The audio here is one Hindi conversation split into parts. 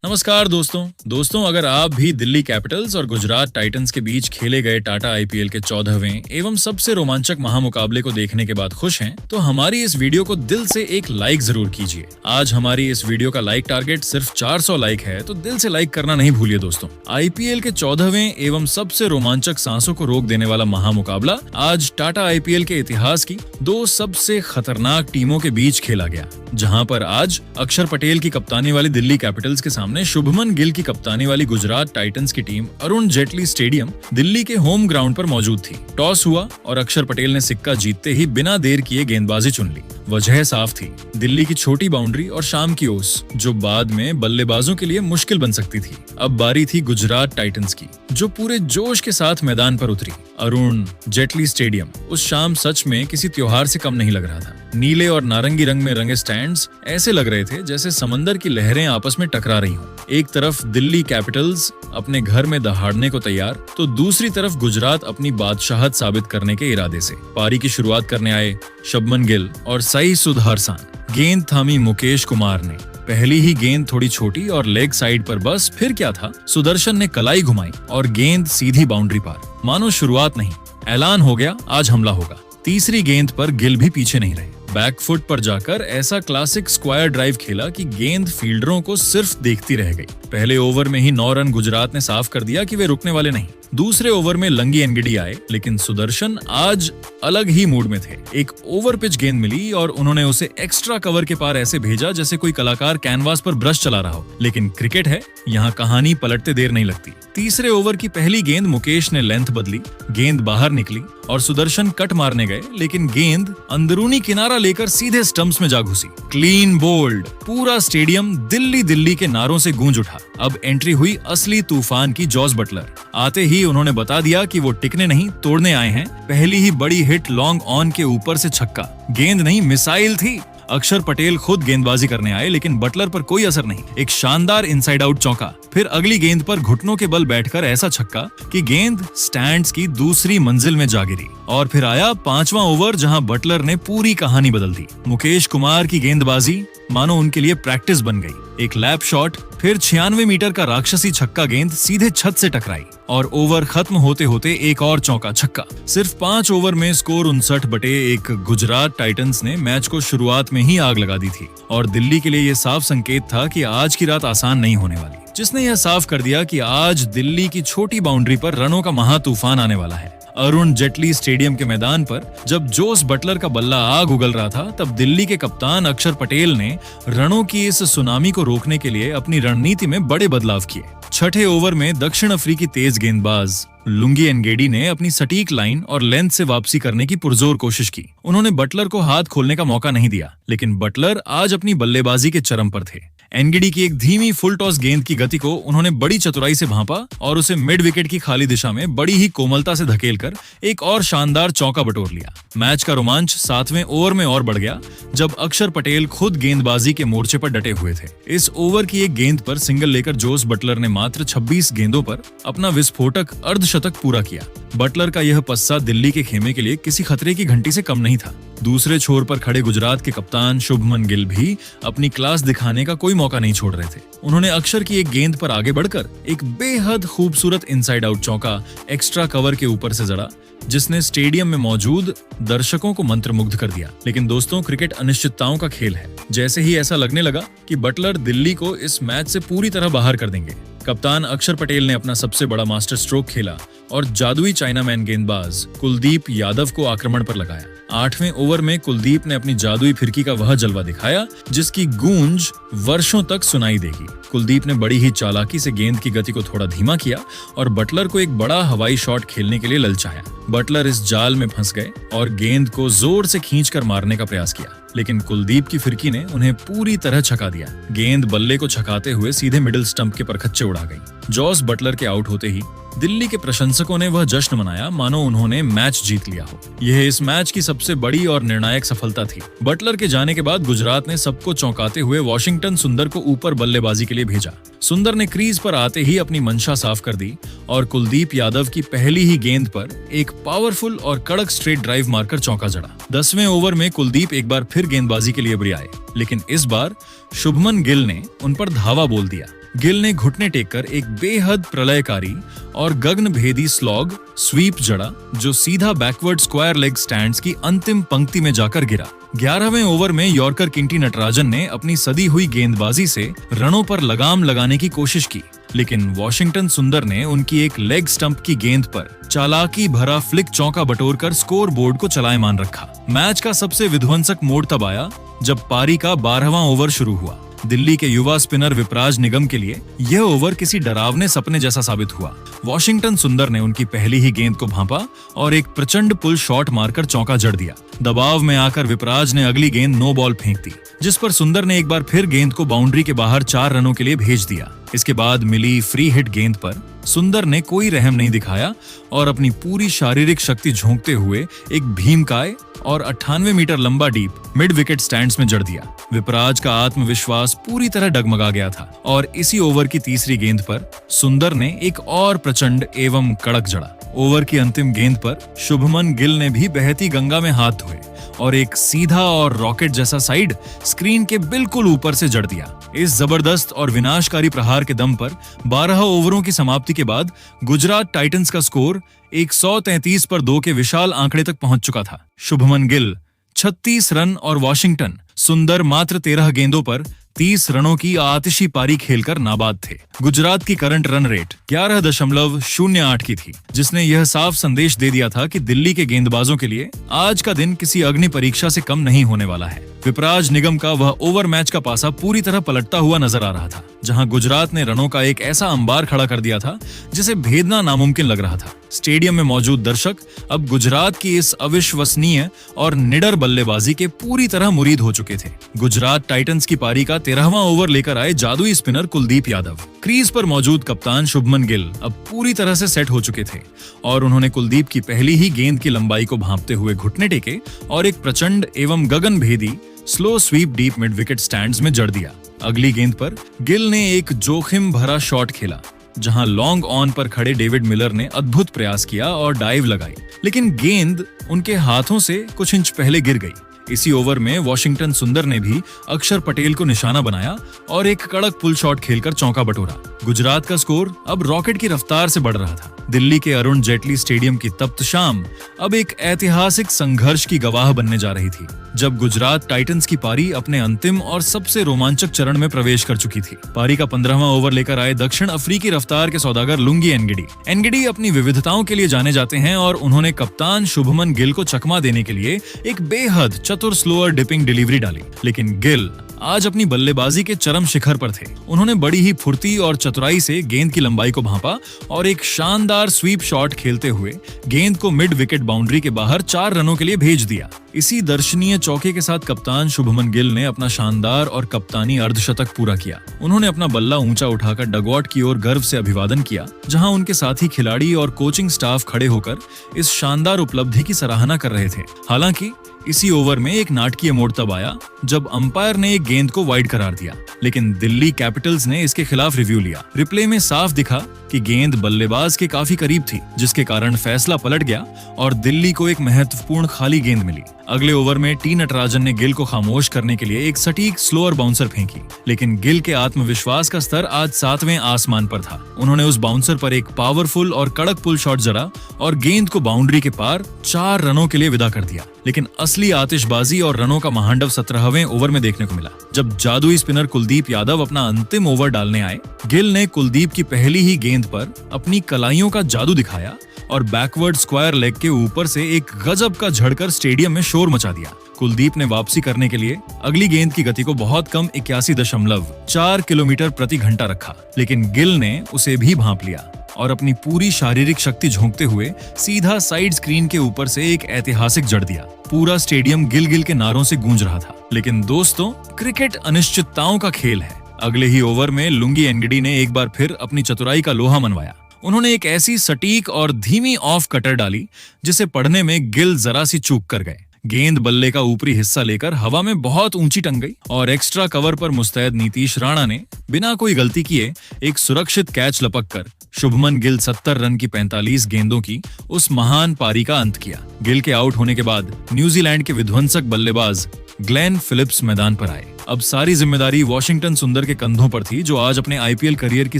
नमस्कार दोस्तों अगर आप भी दिल्ली कैपिटल्स और गुजरात टाइटंस के बीच खेले गए टाटा आईपीएल के 14वें एवं सबसे रोमांचक महामुकाबले को देखने के बाद खुश हैं, तो हमारी इस वीडियो को दिल से एक लाइक जरूर कीजिए। आज हमारी इस वीडियो का लाइक टारगेट सिर्फ 400 लाइक है, तो दिल से लाइक करना नहीं भूलिए दोस्तों। आईपीएल के 14वें एवं सबसे रोमांचक सांसों को रोक देने वाला महामुकाबला आज टाटा आईपीएल के इतिहास की दो सबसे खतरनाक टीमों के बीच खेला गया, जहां पर आज अक्षर पटेल की कप्तानी वाली दिल्ली कैपिटल्स के सामने शुभमन गिल की कप्तानी वाली गुजरात टाइटंस की टीम अरुण जेटली स्टेडियम दिल्ली के होम ग्राउंड पर मौजूद थी। टॉस हुआ और अक्षर पटेल ने सिक्का जीतते ही बिना देर किए गेंदबाजी चुन ली। वजह साफ थी, दिल्ली की छोटी बाउंड्री और शाम की ओस, जो बाद में बल्लेबाजों के लिए मुश्किल बन सकती थी। अब बारी थी गुजरात टाइटंस की, जो पूरे जोश के साथ मैदान पर उतरी। अरुण जेटली स्टेडियम उस शाम सच में किसी त्योहार से कम नहीं लग रहा था। नीले और नारंगी रंग में रंगे स्टैंड्स ऐसे लग रहे थे जैसे समंदर की लहरें आपस में टकरा रही हों। एक तरफ दिल्ली कैपिटल्स अपने घर में दहाड़ने को तैयार, तो दूसरी तरफ गुजरात अपनी बादशाहत साबित करने के इरादे से। पारी की शुरुआत करने आए शुभमन गिल और सई सुदर्शन। गेंद थामी मुकेश कुमार ने। पहली ही गेंद थोड़ी छोटी और लेग साइड पर, बस फिर क्या था, सुदर्शन ने कलाई घुमाई और गेंद सीधी बाउंड्री पार। मानो शुरुआत नहीं, ऐलान हो गया आज हमला होगा। तीसरी गेंद पर गिल भी पीछे नहीं रहे। बैकफुट पर जाकर ऐसा क्लासिक स्क्वायर ड्राइव खेला कि गेंद फील्डरों को सिर्फ देखती रह गई। पहले ओवर में ही 9 रन गुजरात ने साफ कर दिया कि वे रुकने वाले नहीं। दूसरे ओवर में लंगी एनगिडी आए, लेकिन सुदर्शन आज अलग ही मूड में थे। एक ओवर पिच गेंद मिली और उन्होंने उसे एक्स्ट्रा कवर के पार ऐसे भेजा जैसे कोई कलाकार कैनवास पर ब्रश चला रहा हो। लेकिन क्रिकेट है, यहाँ कहानी पलटते देर नहीं लगती। तीसरे ओवर की पहली गेंद मुकेश ने लेंथ बदली, गेंद बाहर निकली और सुदर्शन कट मारने गए, लेकिन गेंद अंदरूनी किनारा लेकर सीधे स्टंप्स में जा घुसी। Clean bowled. पूरा स्टेडियम दिल्ली के नारों से गूंज उठा। अब एंट्री हुई असली तूफान की जॉस बटलर। आते ही उन्होंने बता दिया कि वो टिकने नहीं तोड़ने आए हैं। पहली ही बड़ी हिट लॉन्ग ऑन के ऊपर से छक्का। गेंद नहीं, मिसाइल थी। अक्षर पटेल खुद गेंदबाजी करने आए, लेकिन बटलर पर कोई असर नहीं। एक शानदार इनसाइड आउट चौका। फिर अगली गेंद पर घुटनों के बल बैठकर ऐसा छक्का कि गेंद स्टैंड्स की दूसरी मंजिल में जा गिरी। और फिर आया 5वां ओवर, जहां बटलर ने पूरी कहानी बदल दी। मुकेश कुमार की गेंदबाजी मानो उनके लिए प्रैक्टिस बन गई। एक लैप शॉट, फिर 96 मीटर का राक्षसी छक्का, गेंद सीधे छत से टकराई और ओवर खत्म होते होते एक और चौका छक्का। सिर्फ 5 ओवर में स्कोर 59/1। गुजरात टाइटंस ने मैच को शुरुआत में ही आग लगा दी थी और दिल्ली के लिए यह साफ संकेत था कि आज की रात आसान नहीं होने वाली, जिसने यह साफ कर दिया कि आज दिल्ली की छोटी बाउंड्री पर रनों का महातूफान आने वाला है। अरुण जेटली स्टेडियम के मैदान पर जब जोस बटलर का बल्ला आग उगल रहा था, तब दिल्ली के कप्तान अक्षर पटेल ने रनों की इस सुनामी को रोकने के लिए अपनी रणनीति में बड़े बदलाव किए। छठे ओवर में दक्षिण अफ्रीकी तेज गेंदबाज लुंगी एनगेडी ने अपनी सटीक लाइन और लेंथ से वापसी करने की पुरजोर कोशिश की। उन्होंने बटलर को हाथ खोलने का मौका नहीं दिया, लेकिन बटलर आज अपनी बल्लेबाजी के चरम पर थे। एनगिडी की एक धीमी फुल टॉस गेंद की गति को उन्होंने बड़ी चतुराई से भांपा और उसे मिड विकेट की खाली दिशा में बड़ी ही कोमलता से धकेलकर एक और शानदार चौका बटोर लिया। मैच का रोमांच 7वें ओवर में और बढ़ गया, जब अक्षर पटेल खुद गेंदबाजी के मोर्चे पर डटे हुए थे। इस ओवर की एक गेंद पर सिंगल लेकर जोस बटलर ने मात्र 26 गेंदों पर अपना विस्फोटक अर्धशतक पूरा किया। बटलर का यह पस्सा दिल्ली के खेमे के लिए किसी खतरे की घंटी से कम नहीं था। दूसरे छोर पर खड़े गुजरात के कप्तान शुभमन गिल भी अपनी क्लास दिखाने का कोई मौका नहीं छोड़ रहे थे। उन्होंने अक्षर की एक गेंद पर आगे बढ़कर एक बेहद खूबसूरत इनसाइड आउट चौका एक्स्ट्रा कवर के ऊपर से जड़ा, जिसने स्टेडियम में मौजूद दर्शकों को मंत्रमुग्ध कर दिया। लेकिन दोस्तों, क्रिकेट अनिश्चितताओं का खेल है। जैसे ही ऐसा लगने लगा कि बटलर दिल्ली को इस मैच से पूरी तरह बाहर कर देंगे, कप्तान अक्षर पटेल ने अपना सबसे बड़ा मास्टर स्ट्रोक खेला और जादुई चाइनामैन गेंदबाज कुलदीप यादव को आक्रमण पर लगाया। 8वें ओवर में कुलदीप ने अपनी जादुई फिरकी का वह जलवा दिखाया जिसकी गूंज वर्षों तक सुनाई देगी। कुलदीप ने बड़ी ही चालाकी से गेंद की गति को थोड़ा धीमा किया और बटलर को एक बड़ा हवाई शॉट खेलने के लिए ललचाया। बटलर इस जाल में फंस गए और गेंद को जोर से खींचकर मारने का प्रयास किया, लेकिन कुलदीप की फिरकी ने उन्हें पूरी तरह छका दिया। गेंद बल्ले को छकाते हुए सीधे मिडिल स्टंप के परखच्चे उड़ा गई। जॉस बटलर के आउट होते ही दिल्ली के प्रशंसकों ने वह जश्न मनाया मानो उन्होंने मैच जीत लिया हो। यह इस मैच की सबसे बड़ी और निर्णायक सफलता थी। बटलर के जाने के बाद गुजरात ने सबको चौंकाते हुए वॉशिंगटन सुंदर को ऊपर बल्लेबाजी के लिए भेजा। सुंदर ने क्रीज पर आते ही अपनी मंशा साफ कर दी और कुलदीप यादव की पहली ही गेंद पर एक पावरफुल और कड़क स्ट्रेट ड्राइव मारकर चौका जड़ा। 10वें ओवर में कुलदीप एक बार फिर गेंदबाजी के लिए उभरे आए, लेकिन इस बार शुभमन गिल ने उन पर धावा बोल दिया। गिल ने घुटने टेककर एक बेहद प्रलयकारी और गगनभेदी स्लॉग स्वीप जड़ा, जो सीधा बैकवर्ड स्क्वायर लेग स्टैंड्स की अंतिम पंक्ति में जाकर गिरा। 11वें ओवर में यॉर्कर किंटी नटराजन ने अपनी सदी हुई गेंदबाजी से रनों पर लगाम लगाने की कोशिश की, लेकिन वॉशिंगटन सुंदर ने उनकी एक लेग स्टंप की गेंद पर चालाकी भरा फ्लिक चौका बटोरकर स्कोर बोर्ड को चलायमान रखा। मैच का सबसे विध्वंसक मोड़ तब आया जब पारी का 12वां ओवर शुरू हुआ। दिल्ली के युवा स्पिनर विपराज निगम के लिए यह ओवर किसी डरावने सपने जैसा साबित हुआ। वॉशिंगटन सुंदर ने उनकी पहली ही गेंद को भांपा और एक प्रचंड पुल शॉट मारकर चौका जड़ दिया। दबाव में आकर विपराज ने अगली गेंद नो बॉल फेंक दी, जिस पर सुंदर ने एक बार फिर गेंद को बाउंड्री के बाहर 4 रनों के लिए भेज दिया। इसके बाद मिली फ्री हिट गेंद पर सुंदर ने कोई रहम नहीं दिखाया और अपनी पूरी शारीरिक शक्ति झोंकते हुए एक भीमकाय और 98 मीटर लंबा डीप मिड विकेट स्टैंड्स में जड़ दिया। विपराज का आत्मविश्वास पूरी तरह डगमगा गया था और इसी ओवर की तीसरी गेंद पर सुंदर ने एक और प्रचंड एवं कड़क जड़ा। ओवर की अंतिम गेंद पर शुभमन गिल ने भी बहती गंगा में हाथ धोए और एक सीधा और रॉकेट जैसा साइड स्क्रीन के बिल्कुल ऊपर से जड़ दिया। इस जबरदस्त और विनाशकारी प्रहार के दम पर 12 ओवरों की समाप्ति के बाद गुजरात टाइटंस का स्कोर 133 पर 2 के विशाल आंकड़े तक पहुंच चुका था। शुभमन गिल 36 रन और वॉशिंगटन सुंदर मात्र 13 गेंदों पर 30 रनों की आतिशी पारी खेलकर नाबाद थे। गुजरात की करंट रन रेट 11.08 की थी, जिसने यह साफ संदेश दे दिया था कि दिल्ली के गेंदबाजों के लिए आज का दिन किसी अग्नि परीक्षा से कम नहीं होने वाला है। विपराज निगम का वह ओवर मैच का पासा पूरी तरह पलटता हुआ नजर आ रहा था, जहां गुजरात ने रनों का एक ऐसा अंबार खड़ा कर दिया था जिसे भेदना नामुमकिन लग रहा था। स्टेडियम में मौजूद दर्शक अब गुजरात की इस अविश्वसनीय और निडर बल्लेबाजी के पूरी तरह मुरीद हो चुके थे। गुजरात टाइटंस की पारी का 13वां ओवर लेकर आए जादुई स्पिनर कुलदीप यादव। क्रीज पर मौजूद कप्तान शुभमन गिल अब पूरी तरह से सेट हो चुके थे और उन्होंने कुलदीप की पहली ही गेंद की लंबाई को भांपते हुए घुटने टेके और एक प्रचंड एवं गगनभेदी slow sweep deep midwicket stands में जड़ दिया। अगली गेंद पर गिल ने एक जोखिम भरा शॉट खेला, जहां लॉन्ग ऑन पर खड़े डेविड मिलर ने अद्भुत प्रयास किया और डाइव लगाई, लेकिन गेंद उनके हाथों से कुछ इंच पहले गिर गई। इसी ओवर में वॉशिंगटन सुंदर ने भी अक्षर पटेल को निशाना बनाया और एक कड़क पुल शॉट खेलकर चौका बटोरा। गुजरात का स्कोर अब रॉकेट की रफ्तार से बढ़ रहा था। दिल्ली के अरुण जेटली स्टेडियम की तप्त शाम अब एक ऐतिहासिक संघर्ष की गवाह बनने जा रही थी, जब गुजरात टाइटंस की पारी अपने अंतिम और सबसे रोमांचक चरण में प्रवेश कर चुकी थी। पारी का 15वां ओवर लेकर आए दक्षिण अफ्रीकी रफ्तार के सौदागर लुंगी एनगिडी अपनी विविधताओं के लिए जाने जाते हैं और उन्होंने कप्तान शुभमन गिल को चकमा देने के लिए एक बेहद चतुर स्लोअर डिपिंग डिलीवरी डाली, लेकिन गिल आज अपनी बल्लेबाजी के चरम शिखर पर थे। उन्होंने बड़ी ही फुर्ती और चतुराई से गेंद की लंबाई को भांपा और एक शानदार स्वीप शॉट खेलते हुए गेंद को मिड विकेट बाउंड्री के बाहर 4 रनों के लिए भेज दिया। इसी दर्शनीय चौके के साथ कप्तान शुभमन गिल ने अपना शानदार और कप्तानी अर्धशतक पूरा किया। उन्होंने अपना बल्ला ऊंचा उठाकर डगआउट की ओर गर्व से अभिवादन किया, जहां उनके साथी खिलाड़ी और कोचिंग स्टाफ खड़े होकर इस शानदार उपलब्धि की सराहना कर रहे थे। हालांकि इसी ओवर में एक नाटकीय मोड़ तब आया जब अंपायर ने एक गेंद को वाइड करार दिया, लेकिन दिल्ली कैपिटल्स ने इसके खिलाफ रिव्यू लिया। रिप्ले में साफ दिखा कि गेंद बल्लेबाज के काफी करीब थी, जिसके कारण फैसला पलट गया और दिल्ली को एक महत्वपूर्ण खाली गेंद मिली। अगले ओवर में टी नटराजन ने गिल को खामोश करने के लिए एक सटीक स्लोअर बाउंसर फेंकी, लेकिन गिल के आत्मविश्वास का स्तर आज 7वें आसमान पर था। उन्होंने उस बाउंसर पर एक पावरफुल और कड़क पुल शॉट जड़ा और गेंद को बाउंड्री के पार 4 रनों के लिए विदा कर दिया। लेकिन असली आतिशबाजी और रनों का महांडव 17वें ओवर में देखने को मिला, जब जादुई स्पिनर कुलदीप यादव अपना अंतिम ओवर डालने आए। गिल ने कुलदीप की पहली ही गेंद पर अपनी कलाइयों का जादू दिखाया और बैकवर्ड स्क्वायर लेग के ऊपर से एक गजब का झड़कर स्टेडियम में शोर मचा दिया। कुलदीप ने वापसी करने के लिए अगली गेंद की गति को बहुत कम 81.4 किलोमीटर प्रति घंटा रखा, लेकिन गिल ने उसे भी भांप लिया और अपनी पूरी शारीरिक शक्ति झोंकते हुए सीधा साइड स्क्रीन के ऊपर से एक ऐतिहासिक जड़ दिया। पूरा स्टेडियम गिल गिल के नारों से गूंज रहा था। लेकिन दोस्तों, क्रिकेट अनिश्चितताओं का खेल है। अगले ही ओवर में लुंगी एनगिडी ने एक बार फिर अपनी चतुराई का लोहा मनवाया। उन्होंने एक ऐसी सटीक और धीमी ऑफ कटर डाली जिसे पढ़ने में गिल जरा सी चूक कर गए। गेंद बल्ले का ऊपरी हिस्सा लेकर हवा में बहुत ऊंची टंग गई और एक्स्ट्रा कवर पर मुस्तैद नीतीश राणा ने बिना कोई गलती किए एक सुरक्षित कैच लपककर शुभमन गिल 70 रन की 45 गेंदों की उस महान पारी का अंत किया। गिल के आउट होने के बाद न्यूजीलैंड के विध्वंसक बल्लेबाज ग्लेन फिलिप्स मैदान पर आए अब सारी जिम्मेदारी वॉशिंगटन सुंदर के कंधों पर थी, जो आज अपने आईपीएल करियर की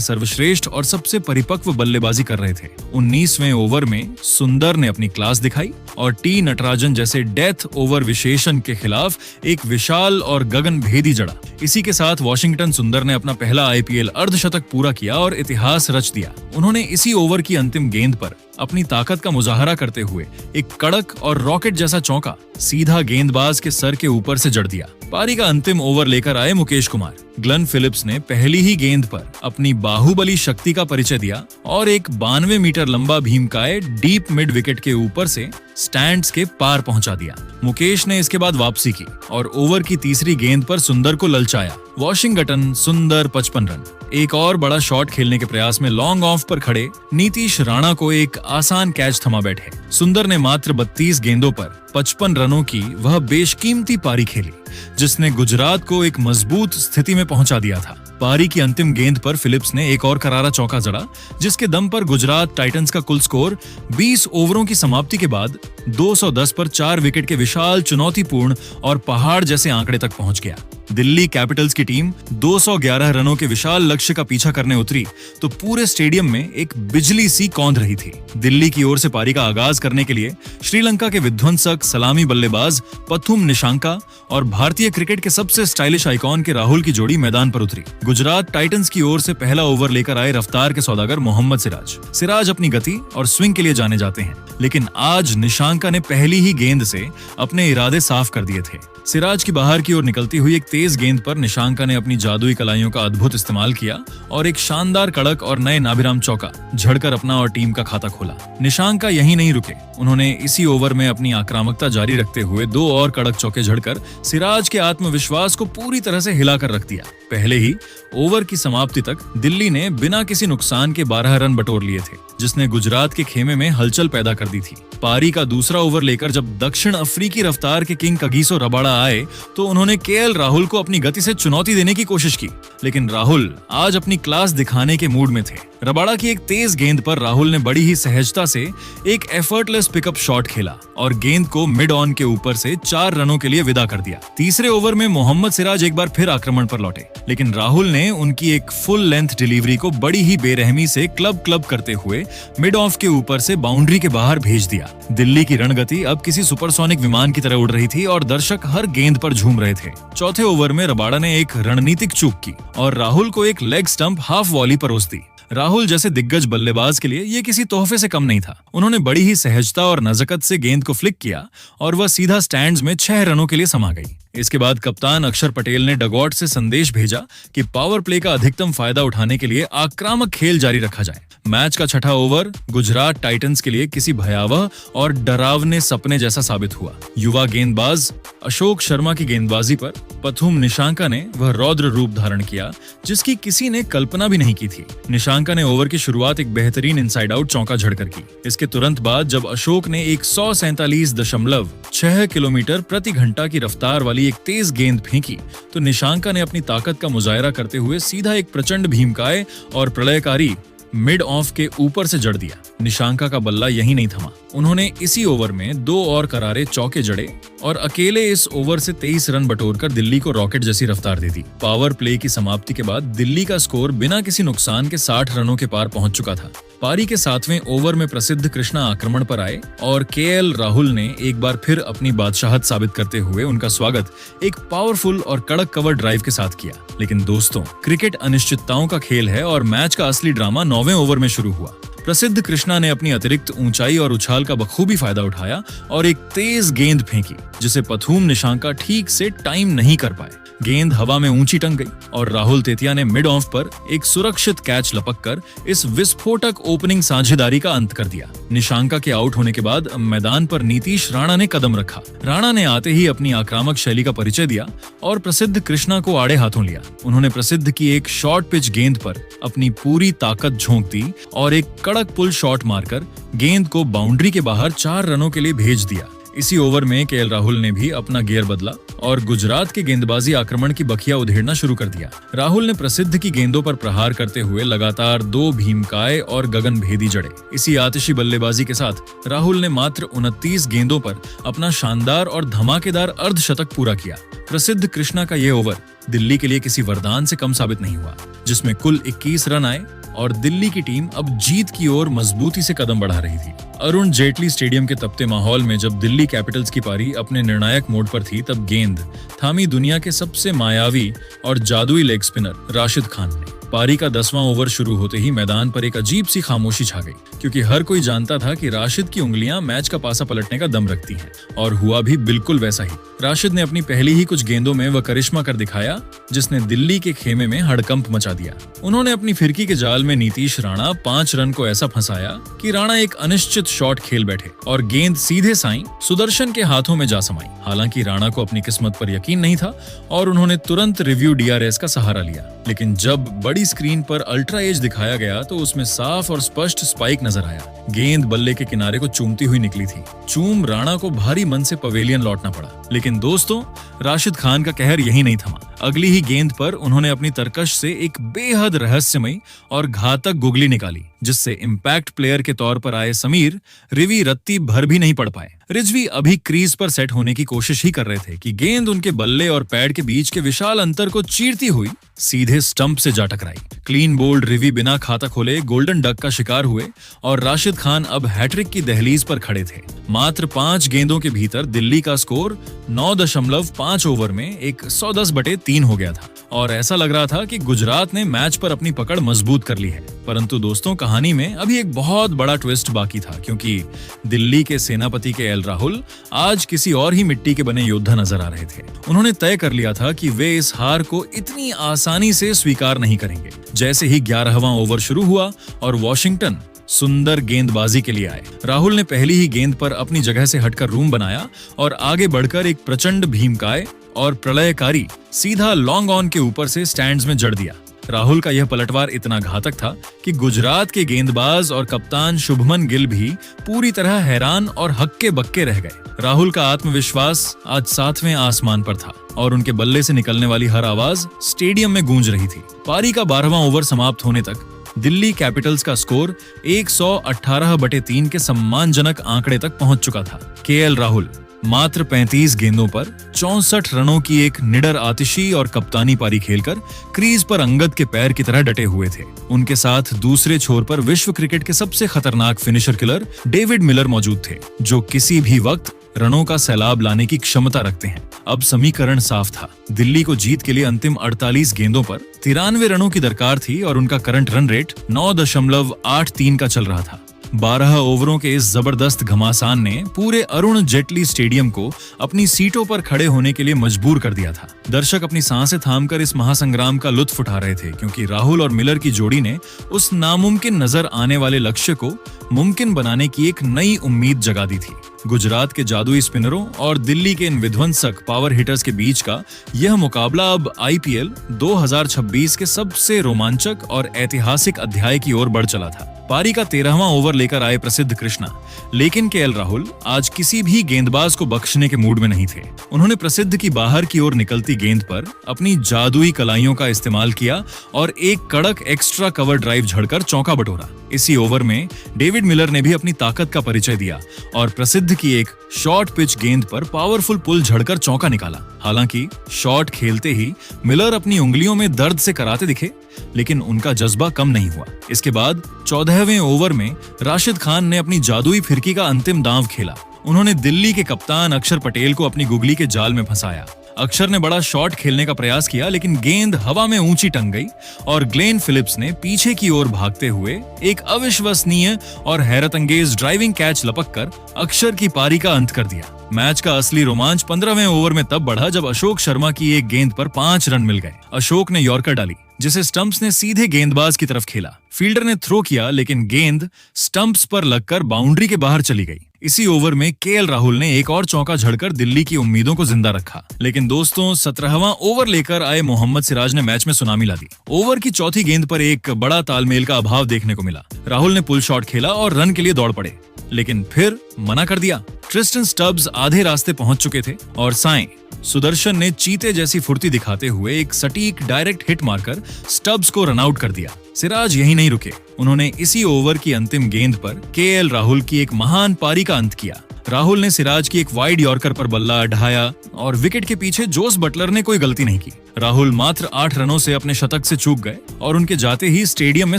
सर्वश्रेष्ठ और सबसे परिपक्व बल्लेबाजी कर रहे थे। 19वें ओवर में सुंदर ने अपनी क्लास दिखाई और टी नटराजन जैसे डेथ ओवर विशेषण के खिलाफ एक विशाल और गगनभेदी जड़ा। इसी के साथ वॉशिंगटन सुंदर ने अपना पहला आईपीएल अर्धशतक पूरा किया और इतिहास रच दिया। उन्होंने इसी ओवर की अंतिम गेंद पर अपनी ताकत का मुजाहरा करते हुए एक कड़क और रॉकेट जैसा चौका सीधा गेंदबाज के सर के ऊपर से जड़ दिया। पारी का अंतिम ओवर लेकर आए मुकेश कुमार। ग्लेन फिलिप्स ने पहली ही गेंद पर अपनी बाहुबली शक्ति का परिचय दिया और एक 92 मीटर लंबा भीमकाय डीप मिड विकेट के ऊपर से स्टैंड्स के पार पहुंचा दिया। मुकेश ने इसके बाद वापसी की और ओवर की तीसरी गेंद पर सुंदर को ललचाया। वॉशिंगटन सुंदर 55 रन। एक और बड़ा शॉट खेलने के प्रयास में लॉन्ग ऑफ पर खड़े नीतीश राणा को एक आसान कैच थमा बैठे। सुंदर ने मात्र 32 गेंदों पर 55 रनों की वह बेशकीमती पारी खेली, जिसने गुजरात को एक मजबूत स्थिति में पहुंचा दिया था। पारी की अंतिम गेंद पर फिलिप्स ने एक और करारा चौका जड़ा, जिसके दम पर गुजरात टाइटंस का कुल स्कोर 20 ओवरों की समाप्ति के बाद 210 पर 4 विकेट के विशाल, चुनौतीपूर्ण और पहाड़ जैसे आंकड़े तक पहुंच गया। दिल्ली कैपिटल्स की टीम 211 रनों के विशाल लक्ष्य का पीछा करने उतरी तो पूरे स्टेडियम में एक बिजली सी कौंध रही थी। दिल्ली की ओर से पारी का आगाज करने के लिए श्रीलंका के विध्वंसक सलामी बल्लेबाज पथुम निशांका और भारतीय क्रिकेट के सबसे स्टाइलिश आइकॉन के राहुल की जोड़ी मैदान पर उतरी। गुजरात टाइटंस की ओर से पहला ओवर लेकर आए रफ्तार के सौदागर मोहम्मद सिराज अपनी गति और स्विंग के लिए जाने जाते हैं, लेकिन आज निशांका ने पहली ही गेंद से अपने इरादे साफ कर दिए थे। सिराज की बाहर की ओर निकलती हुई एक तेज गेंद पर निशांका ने अपनी जादुई कलाइयों का अद्भुत इस्तेमाल किया और एक शानदार कड़क और नए नाभिराम चौका झड़कर अपना और टीम का खाता खोला। निशांका यहीं नहीं रुके, उन्होंने इसी ओवर में अपनी आक्रामकता जारी रखते हुए 2 और कड़क चौके झड़कर सिराज के आत्मविश्वास को पूरी तरह से हिलाकर रख दिया। पहले ही ओवर की समाप्ति तक दिल्ली ने बिना किसी नुकसान के 12 रन बटोर लिए थे, जिसने गुजरात के खेमे में हलचल पैदा कर दी थी। पारी का दूसरा ओवर लेकर जब दक्षिण अफ्रीकी रफ्तार के किंग कगिसो रबाड़ा आए तो उन्होंने केएल राहुल को अपनी गति से चुनौती देने की कोशिश की, लेकिन राहुल आज अपनी क्लास दिखाने के मूड में थे। रबाड़ा की एक तेज गेंद पर राहुल ने बड़ी ही सहजता से एक एफर्टलेस पिकअप शॉट खेला और गेंद को मिड ऑन के ऊपर से 4 रनों के लिए विदा कर दिया। तीसरे ओवर में मोहम्मद सिराज एक बार फिर आक्रमण पर लौटे, लेकिन राहुल ने उनकी एक फुल लेंथ डिलीवरी को बड़ी ही बेरहमी से क्लब करते हुए मिड ऑफ के ऊपर से बाउंड्री के बाहर भेज दिया। दिल्ली की रणगति अब किसी सुपरसोनिक विमान की तरह उड़ रही थी और दर्शक हर गेंद पर झूम रहे थे। चौथे ओवर में रबाड़ा ने एक रणनीतिक चूक की और राहुल को एक लेग स्टंप हाफ वॉली परोस दी। राहुल जैसे दिग्गज बल्लेबाज के लिए ये किसी तोहफे से कम नहीं था। उन्होंने बड़ी ही सहजता और नजकत से गेंद को फ्लिक किया और वह सीधा स्टैंड्स में 6 रनों के लिए समा गई। इसके बाद कप्तान अक्षर पटेल ने डगआउट से संदेश भेजा कि पावर प्ले का अधिकतम फायदा उठाने के लिए आक्रामक खेल जारी रखा जाए। मैच का छठा ओवर गुजरात टाइटंस के लिए किसी भयावह और डरावने सपने जैसा साबित हुआ। युवा गेंदबाज अशोक शर्मा की गेंदबाजी पर पथुम निशांका ने वह रौद्र रूप धारण किया जिसकी किसी ने कल्पना भी नहीं की थी। निशांका ने ओवर की शुरुआत एक बेहतरीन इनसाइड आउट चौका झड़कर की। इसके तुरंत बाद जब अशोक ने एक 147.6 किलोमीटर प्रति घंटा की रफ्तार वाली एक तेज गेंद फेंकी तो निशांका ने अपनी ताकत का मुजाहरा करते हुए सीधा एक प्रचंड भीमकाय और प्रलयकारी मिड ऑफ के ऊपर से जड़ दिया। निशांका का बल्ला यहीं नहीं थमा, उन्होंने इसी ओवर में 2 और करारे चौके जड़े और अकेले इस ओवर से 23 रन बटोरकर दिल्ली को रॉकेट जैसी रफ्तार दे दी। पावर प्ले की समाप्ति के बाद दिल्ली का स्कोर बिना किसी नुकसान के 60 रनों के पार पहुंच चुका था। पारी के 7वें ओवर में प्रसिद्ध कृष्णा आक्रमण पर आए और केएल राहुल ने एक बार फिर अपनी बादशाहत साबित करते हुए उनका स्वागत एक पावरफुल और कड़क कवर ड्राइव के साथ किया। लेकिन दोस्तों, क्रिकेट अनिश्चितताओं का खेल है और मैच का असली ड्रामा 9वें ओवर में शुरू हुआ। प्रसिद्ध कृष्णा ने अपनी अतिरिक्त ऊंचाई और उछाल का बखूबी फायदा उठाया और एक तेज गेंद फेंकी जिसे पथुम निशांका ठीक से टाइम नहीं कर पाए। गेंद हवा में ऊंची टंग गई और राहुल तेतिया ने मिड ऑफ पर एक सुरक्षित कैच लपककर इस विस्फोटक ओपनिंग साझेदारी का अंत कर दिया। निशांका के आउट होने के बाद मैदान पर नीतीश राणा ने कदम रखा। राणा ने आते ही अपनी आक्रामक शैली का परिचय दिया और प्रसिद्ध कृष्णा को आड़े हाथों लिया। उन्होंने प्रसिद्ध की एक शॉर्ट पिच गेंद पर अपनी पूरी ताकत झोंक दी और एक कड़क पुल शॉट मारकर गेंद को बाउंड्री के बाहर 4 रनों के लिए भेज दिया। इसी ओवर में केएल राहुल ने भी अपना गियर बदला और गुजरात के गेंदबाजी आक्रमण की बखिया उधेड़ना शुरू कर दिया। राहुल ने प्रसिद्ध की गेंदों पर प्रहार करते हुए लगातार 2 भीमकाय और गगनभेदी जड़े। इसी आतिशी बल्लेबाजी के साथ राहुल ने मात्र 29 गेंदों पर अपना शानदार और धमाकेदार अर्धशतक पूरा किया। प्रसिद्ध कृष्णा का ये ओवर दिल्ली के लिए किसी वरदान से कम साबित नहीं हुआ, जिसमें कुल 21 रन आए और दिल्ली की टीम अब जीत की ओर मजबूती से कदम बढ़ा रही थी। अरुण जेटली स्टेडियम के तपते माहौल में जब दिल्ली कैपिटल्स की पारी अपने निर्णायक मोड पर थी, तब गेंद थामी दुनिया के सबसे मायावी और जादुई लेग स्पिनर राशिद खान ने। पारी का 10वां ओवर शुरू होते ही मैदान पर एक अजीब सी खामोशी छा गई, क्योंकि हर कोई जानता था कि राशिद की उंगलियां मैच का पासा पलटने का दम रखती हैं, और हुआ भी बिल्कुल वैसा ही। राशिद ने अपनी पहली ही कुछ गेंदों में वह करिश्मा कर दिखाया जिसने दिल्ली के खेमे में हड़कंप मचा दिया। उन्होंने अपनी फिरकी के जाल में नीतीश राणा 5 रन को ऐसा फंसाया कि राणा एक अनिश्चित शॉट खेल बैठे और गेंद सीधे साईं सुदर्शन के हाथों में जा समाई। हालांकि राणा को अपनी किस्मत पर यकीन नहीं था और उन्होंने तुरंत रिव्यू DRS का सहारा लिया, लेकिन जब बड़ी स्क्रीन पर अल्ट्रा एज दिखाया गया तो उसमें साफ और स्पष्ट स्पाइक नजर आया। गेंद बल्ले के किनारे को चूमती हुई निकली थी। चूम राणा को भारी मन से पवेलियन लौटना पड़ा। लेकिन दोस्तों, राशिद खान का कहर यही नहीं थमा। अगली ही गेंद पर उन्होंने अपनी तरकश से एक बेहद रहस्यमयी और घातक गुगली निकाली, जिससे इम्पैक्ट प्लेयर के तौर पर आए समीर रिवी रत्ती भर भी नहीं पड़ पाए। रिजवी अभी क्रीज पर सेट होने की कोशिश ही कर रहे थे कि गेंद उनके बल्ले और पैड के बीच के विशाल अंतर को चीरती हुई सीधे स्टंप से जा टकराई। क्लीन बोल्ड रिवी बिना खाता खोले गोल्डन डक का शिकार हुए और राशिद खान अब हैट्रिक की दहलीज पर खड़े थे। मात्र 5 गेंदों के भीतर दिल्ली का स्कोर 9.5 ओवर में 110/3 हो गया था और ऐसा लग रहा था कि गुजरात ने मैच पर अपनी पकड़ मजबूत कर ली है। परंतु दोस्तों, कहानी में अभी एक बहुत बड़ा ट्विस्ट बाकी था, क्योंकि दिल्ली के सेनापति केएल राहुल आज किसी और ही मिट्टी के बने योद्धा नजर आ रहे थे। उन्होंने तय कर लिया था कि वे इस हार को इतनी आसानी से स्वीकार नहीं करेंगे। जैसे ही 11वां ओवर शुरू हुआ और वॉशिंगटन सुंदर गेंदबाजी के लिए आए, राहुल ने पहली ही गेंद पर अपनी जगह से हटकर रूम बनाया और आगे बढ़कर एक प्रचंड भीमकाय और प्रलयकारी सीधा लॉन्ग ऑन के ऊपर से स्टैंड्स में जड़ दिया। राहुल का यह पलटवार इतना घातक था कि गुजरात के गेंदबाज और कप्तान शुभमन गिल भी पूरी तरह हैरान और हक्के बक्के रह गए। राहुल का आत्मविश्वास आज 7वें आसमान पर था और उनके बल्ले से निकलने वाली हर आवाज स्टेडियम में गूंज रही थी। पारी का 12वां ओवर समाप्त होने तक दिल्ली कैपिटल्स का स्कोर 118/3 के सम्मानजनक आंकड़े तक पहुंच चुका था। केएल राहुल मात्र 35 गेंदों पर 64 रनों की एक निडर आतिशी और कप्तानी पारी खेलकर क्रीज पर अंगद के पैर की तरह डटे हुए थे। उनके साथ दूसरे छोर पर विश्व क्रिकेट के सबसे खतरनाक फिनिशर किलर डेविड मिलर मौजूद थे, जो किसी भी वक्त रनों का सैलाब लाने की क्षमता रखते हैं। अब समीकरण साफ था। दिल्ली को जीत के लिए अंतिम 48 गेंदों पर 93 रनों की दरकार थी और उनका करंट रन रेट 9.83 का चल रहा था। 12 ओवरों के इस जबरदस्त घमासान ने पूरे अरुण जेटली स्टेडियम को अपनी सीटों पर खड़े होने के लिए मजबूर कर दिया था। दर्शक अपनी सांसें थामकर इस महासंग्राम का लुत्फ उठा रहे थे, क्योंकि राहुल और मिलर की जोड़ी ने उस नामुमकिन नजर आने वाले लक्ष्य को मुमकिन बनाने की एक नई उम्मीद जगा दी थी। गुजरात के जादुई स्पिनरों और दिल्ली के इन विध्वंसक पावर हिटर्स के बीच का यह मुकाबला अब IPL 2026 के सबसे रोमांचक और ऐतिहासिक अध्याय की ओर बढ़ चला था। पारी का 13वां ओवर लेकर आए प्रसिद्ध कृष्णा, लेकिन केएल राहुल आज किसी भी गेंदबाज को बख्शने के मूड में नहीं थे। उन्होंने प्रसिद्ध की बाहर की ओर निकलती गेंद पर अपनी जादुई कलाइयों का इस्तेमाल किया और एक कड़क एक्स्ट्रा कवर ड्राइव झड़कर चौका बटोरा। इसी ओवर में डेविड मिलर ने भी अपनी ताकत का परिचय दिया और प्रसिद्ध की एक शॉर्ट पिच गेंद पर पावरफुल पुल झड़कर चौका निकाला। हालांकि शॉट खेलते ही मिलर अपनी उंगलियों में दर्द से कराते दिखे, लेकिन उनका जज्बा कम नहीं हुआ। इसके बाद 14वें ओवर में राशिद खान ने अपनी जादुई फिरकी का अंतिम दांव खेला। उन्होंने दिल्ली के कप्तान अक्षर पटेल को अपनी गुगली के जाल में फंसाया। अक्षर ने बड़ा शॉट खेलने का प्रयास किया, लेकिन गेंद हवा में ऊंची टंग गई और ग्लेन फिलिप्स ने पीछे की ओर भागते हुए एक अविश्वसनीय और हैरतअंगेज ड्राइविंग कैच लपककर अक्षर की पारी का अंत कर दिया। मैच का असली रोमांच 15वें ओवर में तब बढ़ा जब अशोक शर्मा की एक गेंद पर 5 रन मिल गए। अशोक ने यॉर्कर डाली, जिसे स्टंप्स ने सीधे गेंदबाज की तरफ खेला। फील्डर ने थ्रो किया, लेकिन गेंद स्टंप्स पर लगकर बाउंड्री के बाहर चली गई। इसी ओवर में केएल राहुल ने एक और चौका झड़कर दिल्ली की उम्मीदों को जिंदा रखा। लेकिन दोस्तों, 17वां ओवर लेकर आए मोहम्मद सिराज ने मैच में सुनामी ला दी। ओवर की चौथी गेंद पर एक बड़ा तालमेल का अभाव देखने को मिला। राहुल ने पुल शॉट खेला और रन के लिए दौड़ पड़े। लेकिन फिर मना कर दिया। ट्रिस्टन स्टब्स आधे रास्ते पहुंच चुके थे और साएं सुदर्शन ने चीते जैसी फुर्ती दिखाते हुए एक सटीक डायरेक्ट हिट मारकर स्टब्स को रन आउट कर दिया। सिराज यहीं नहीं रुके, उन्होंने इसी ओवर की अंतिम गेंद पर केएल राहुल की एक महान पारी का अंत किया। राहुल ने सिराज की एक वाइड यॉर्कर पर बल्ला ढाया और विकेट के पीछे जोस बटलर ने कोई गलती नहीं की। राहुल मात्र 8 रनों से अपने शतक से चूक गए और उनके जाते ही स्टेडियम में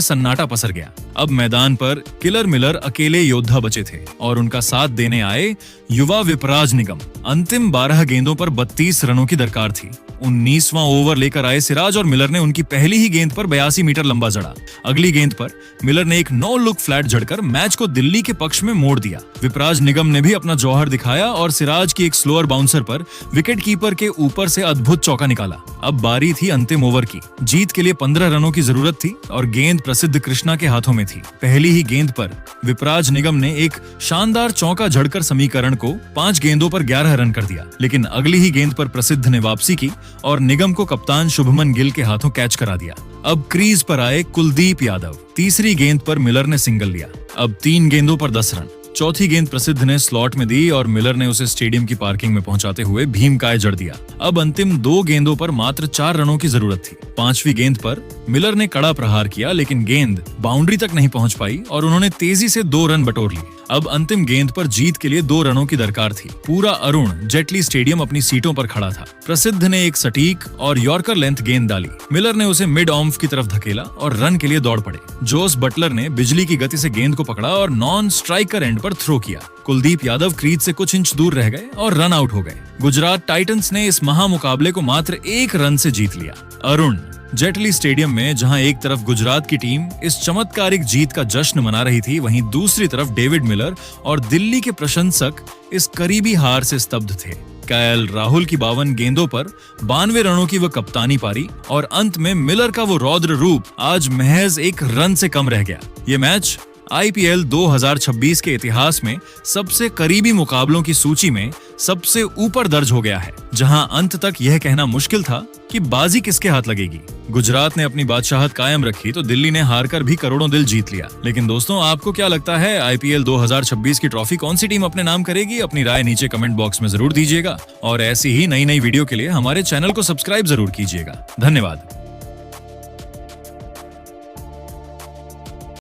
सन्नाटा पसर गया। अब मैदान पर किलर मिलर अकेले योद्धा बचे थे और उनका साथ देने आए युवा विपराज निगम। अंतिम 12 गेंदों पर 32 रनों की दरकार थी। 19वां ओवर लेकर आए सिराज और मिलर ने उनकी पहली ही गेंद पर 82 मीटर लंबा जड़ा। अगली गेंद पर मिलर ने एक नो लुक फ्लैट जड़कर मैच को दिल्ली के पक्ष में मोड़ दिया। विपराज निगम ने भी अपना जौहर दिखाया और सिराज की एक स्लोअर बाउंसर पर विकेट कीपर के ऊपर से अद्भुत चौका निकाला। अब बारी थी अंतिम ओवर की। जीत के लिए 15 रनों की जरूरत थी और गेंद प्रसिद्ध कृष्णा के हाथों में थी। पहली ही गेंद पर विपराज निगम ने एक शानदार चौका जड़कर समीकरण को 5 गेंदों पर 11 रन कर दिया। लेकिन अगली ही गेंद पर प्रसिद्ध ने वापसी की और निगम को कप्तान शुभमन गिल के हाथों कैच करा दिया। अब क्रीज पर आए कुलदीप यादव। तीसरी गेंद पर मिलर ने सिंगल लिया। अब 3 गेंदों पर 10 रन। चौथी गेंद प्रसिद्ध ने स्लॉट में दी और मिलर ने उसे स्टेडियम की पार्किंग में पहुंचाते हुए भीमकाय जड़ दिया। अब अंतिम 2 गेंदों पर मात्र 4 रनों की जरूरत थी। 5वीं गेंद पर मिलर ने कड़ा प्रहार किया लेकिन गेंद बाउंड्री तक नहीं पहुंच पाई और उन्होंने तेजी से 2 रन बटोर लिए। अब अंतिम गेंद पर जीत के लिए 2 रनों की दरकार थी। पूरा अरुण जेटली स्टेडियम अपनी सीटों पर खड़ा था। प्रसिद्ध ने एक सटीक और यॉर्कर लेंथ गेंद डाली। मिलर ने उसे मिड ऑफ की तरफ धकेला और रन के लिए दौड़ पड़े। जोस बटलर ने बिजली की गति से गेंद को पकड़ा और नॉन स्ट्राइकर एंड पर थ्रो किया। कुलदीप यादव क्रीज से कुछ इंच दूर रह गए और रन आउट हो गए। गुजरात टाइटंस ने इस महामुकाबले को मात्र 1 रन से जीत लिया। अरुण जेटली स्टेडियम में जहां एक तरफ गुजरात की टीम इस चमत्कारिक जीत का जश्न मना रही थी, वहीं दूसरी तरफ डेविड मिलर और दिल्ली के प्रशंसक इस करीबी हार से स्तब्ध थे। केएल राहुल की 52 गेंदों पर 92 रनों की वह कप्तानी पारी और अंत में मिलर का वो रौद्र रूप आज महज 1 रन से कम रह गया। ये मैच आईपीएल 2026 के इतिहास में सबसे करीबी मुकाबलों की सूची में सबसे ऊपर दर्ज हो गया है, जहां अंत तक यह कहना मुश्किल था कि बाजी किसके हाथ लगेगी। गुजरात ने अपनी बादशाहत कायम रखी तो दिल्ली ने हारकर भी करोड़ों दिल जीत लिया। लेकिन दोस्तों, आपको क्या लगता है आईपीएल 2026 की ट्रॉफी कौन सी टीम अपने नाम करेगी? अपनी राय नीचे कमेंट बॉक्स में जरूर दीजिएगा और ऐसी ही नई वीडियो के लिए हमारे चैनल को सब्सक्राइब जरूर कीजिएगा। धन्यवाद।